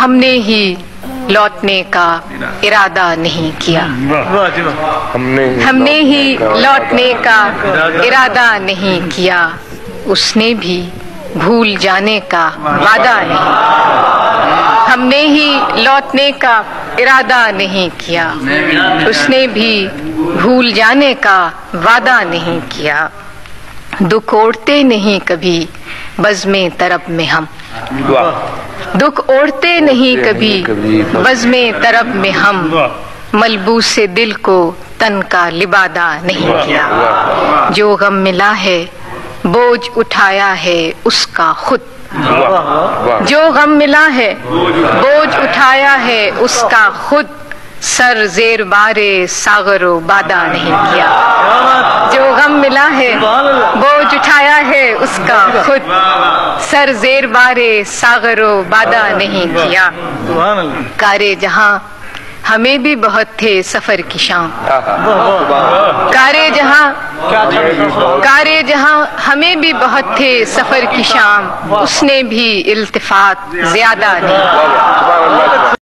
ہم نے ہی لوٹنے کا ارادہ نہیں کیا، ہم نے ہی لوٹنے کا ارادہ نہیں کیا، اس نے بھی بھول جانے کا وعدہ نہیں، ہم نے ہی لوٹنے کا ارادہ نہیں کیا، اس نے بھی بھول جانے کا وعدہ نہیں کیا۔ دکھ اوڑھتے نہیں کبھی بزم طرب میں ہم، دکھ اوڑھتے نہیں کبھی بزم طرب میں ہم، ملبوس دل کو تن کا لبادہ نہیں کیا۔ جو غم ملا ہے بوجھ اٹھایا ہے اس کا خود، جو غم ملا ہے بوجھ اٹھایا ہے اس کا خود، سر زیر بار ساغر و بادہ نہیں کیا۔ جو غم ملا ہے بوجھ اٹھایا ہے اس کا خود، سر زیر بار ساغر و بادہ نہیں کیا۔ کارے جہاں ہمیں بھی بہت تھے سفر کی شام، کارے جہاں ہمیں بھی بہت تھے سفر کی شام، اس نے بھی التفات زیادہ نہیں کیا۔